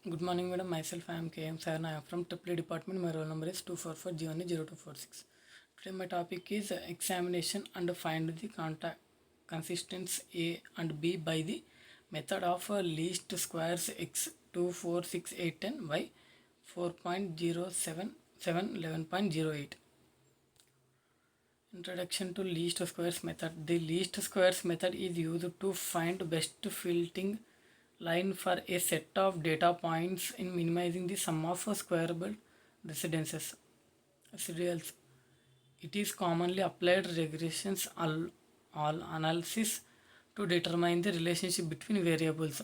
Good morning, madam. Myself, I am KM Saran. I am from Triple Department. My roll number is 244G10246. Today, my topic is examination and find the contact consistency A and B by the method of least squares x 2, 4, 6, 8, 10 y 4.077 11.08. Introduction to least squares method. The least squares method is used to find best fitting line for a set of data points in minimizing the sum of squareable residences. Residuals. It is commonly applied regressions all analysis to determine the relationship between variables.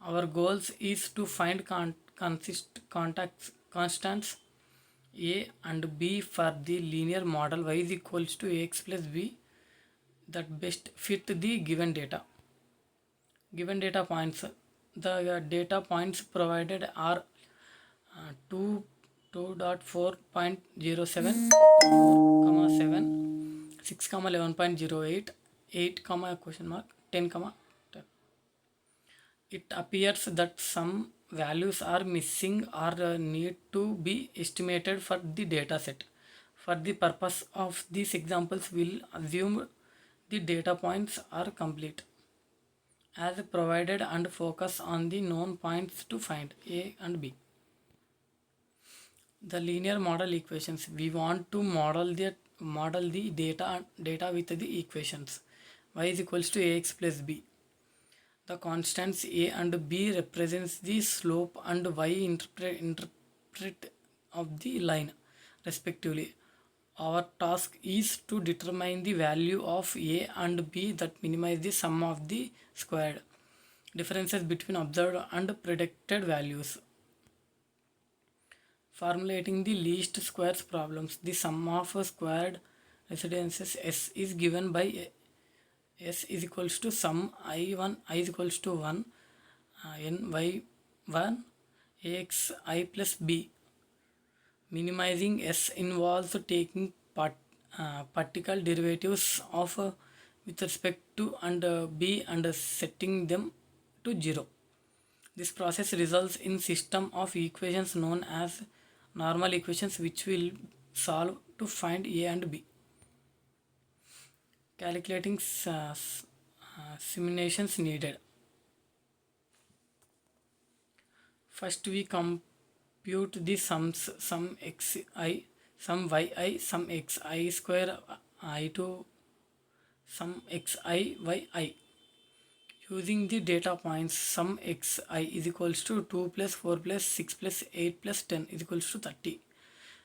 Our goals is to find constants a and b for the linear model y is equals to ax plus b that best fit the given data. Given data points, the data points provided are 2 2.4.07 7 6 11.08 8 question mark 10 10. It appears that some values are missing or need to be estimated for the data set. For the purpose of these examples, we'll assume the data points are complete as provided and focus on the known points to find A and B. The linear model equations. We want to model the data with the equations y is equals to ax plus b. The constants a and b represents the slope and y interpret of the line respectively. Our task is to determine the value of a and b that minimize the sum of the squared differences between observed and predicted values. Formulating the least squares problems. The sum of squared residences S is given by S is equals to sum I1 I is equals to 1 n y 1 ax I plus b. Minimizing S involves taking partial derivatives of with respect to and b and setting them to 0. This process results in system of equations known as normal equations which will solve to find A and B. Calculating simulations needed. First we compute the sums sum xi, sum yi, sum xi square I2, sum xi yi. Using the data points sum xi is equals to 2 plus 4 plus 6 plus 8 plus 10 is equals to 30.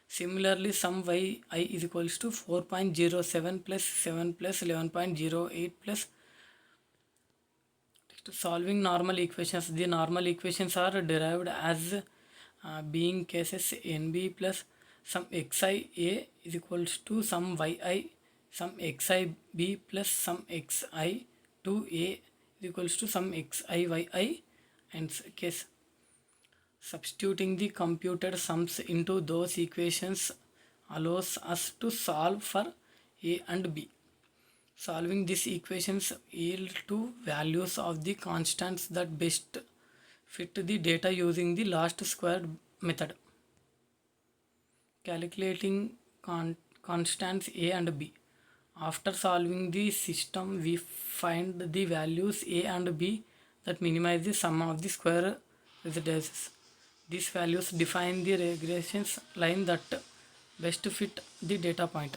Similarly, sum yi is equals to 4.07 plus 7 plus 11.08 plus solving normal equations. The normal equations are derived as being cases nb plus sum xi a is equals to sum yi, sum xi b plus sum xi 2a equals to sum xi and case. Substituting the computed sums into those equations allows us to solve for A and B. Solving these equations yield to values of the constants that best fit the data using the last squared method. Calculating constants A and B. After solving the system, we find the values A and B that minimize the sum of the square residences. These values define the regression line that best fit the data point.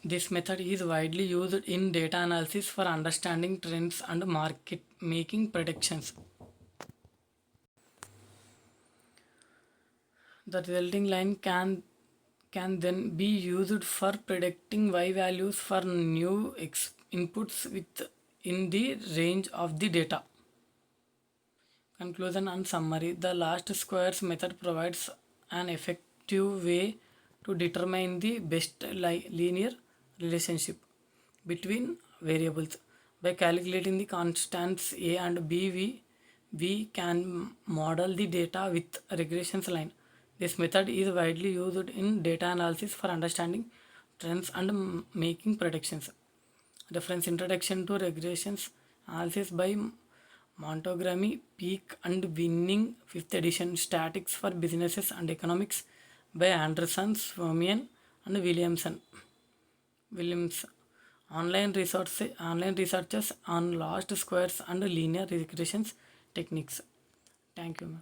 This method is widely used in data analysis for understanding trends and market making predictions. The resulting line can then be used for predicting y values for new inputs within the range of the data. Conclusion and summary. The last squares method provides an effective way to determine the best linear relationship between variables. By calculating the constants A and B, we can model the data with a regression line. This method is widely used in data analysis for understanding trends and making predictions. Reference Introduction to Regressions Analysis by Montgomery Peak and Winning 5th edition Statistics for Businesses and Economics by Anderson, Swamian and Williams. Online researches on lost squares and linear regressions techniques. Thank you.